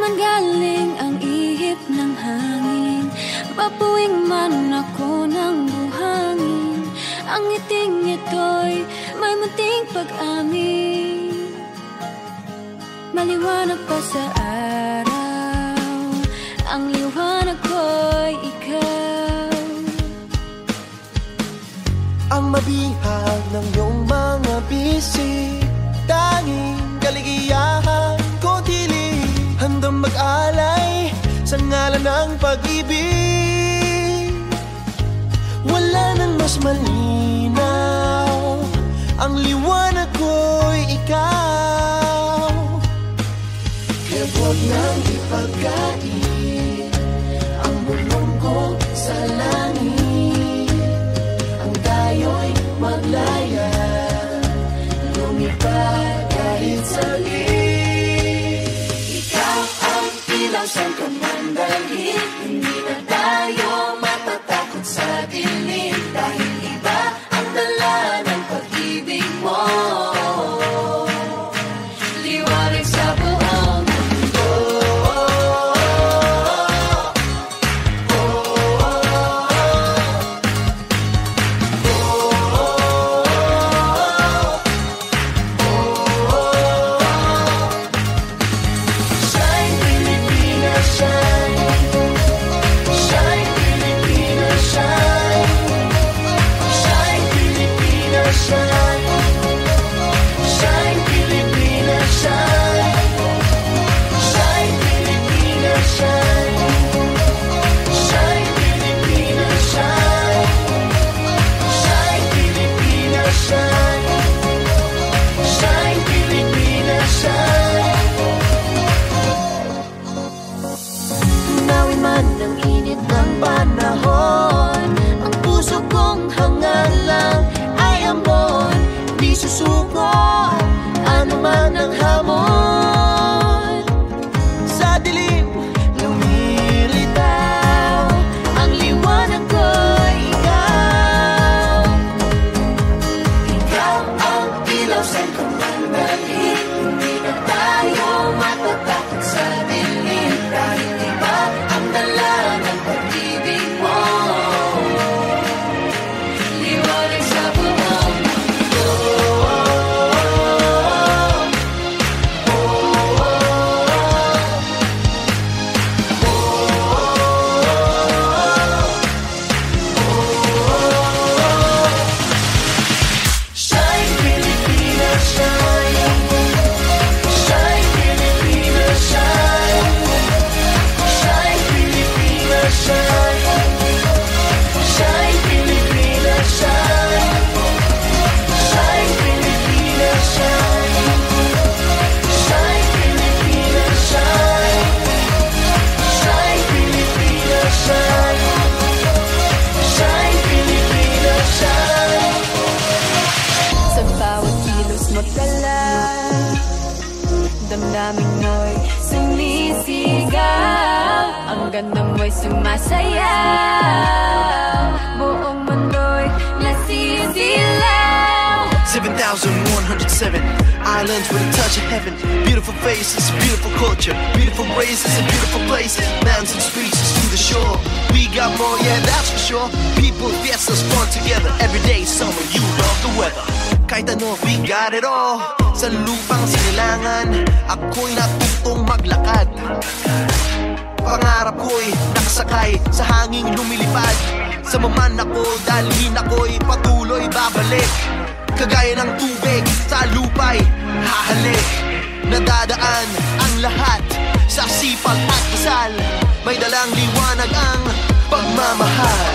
man galing ang ihip ng hangin, mapuwing man ako ng buhangin, ang ngiting ito'y may munting pag-amin. Maliwanag pa sa araw, ang liwanag ko'y ikaw. Ang mabihag ng iyong mga bisig, tanging kaligayahan ko tili, handang mag-alay sa ngalan ng pag-ibig. Wala nang mas malinaw, ang liwanag ko'y ikaw. Kaya huwag nang ipagkait ang bulong ko sa langit, ang tayo'y maglaya, lumipad kahit saglit. Ikaw ang ilaw saan ka man dalhin, hindi na tayo matatakot sa dilim, dahil iba ang dala ng pag-ibig mo. Liwanag sa buong mundo. Shine Pilipinas, shine. Shine Pilipinas, shine. Shine Pilipinas, shine. Shine Pilipinas, shine. Shine Pilipinas, shine. Shine Pilipinas, shine. Shine Pilipinas, shine. Shine Pilipinas, shine. Tunawin man ang init ng panahon, ang puso kong hangal lang ay ambon, di susuko ano man ang hamon. Sa dilim lumilitaw, ang liwanag ko'y ikaw. Ikaw ang ilaw saan ka man dalhin, hindi na tayo matatakot sa dilim, dahil iba ang dala ng pag-ibig mo. Liwanag sa buong mundo. Shine Pilipinas, shine. Shine Pilipinas, shine. Shine Pilipinas, shine. Shine Pilipinas, shine. Shine Pilipinas, shine. Shine Pilipinas, shine. Shine Pilipinas, shine. Shine Pilipinas, shine. Sa bawat kilos magdala, damdamin mo'y sumisigaw, ang ganda mo'y sumasayaw, buong mundo'y nasisilaw. 7,107 islands with a touch of heaven. Beautiful faces, beautiful culture, beautiful races and beautiful places. Mountains, beaches to the shore. We got more, yeah, that's for sure. People, fiestas, fun together. Every day, summer, you love the weather. Kahit ano, we got it all. Sa lupang sinilangan, ako'y natutong maglakad. Pangarap ko'y nakasakay sa hanging lumilipad. Sa maman ako, dalhin ako'y patuloy babalik. Kagaya ng tubig sa lupa'y hahalik. Nadadaan ang lahat sa sipag at kasal. May dalang liwanag ang pagmamahal.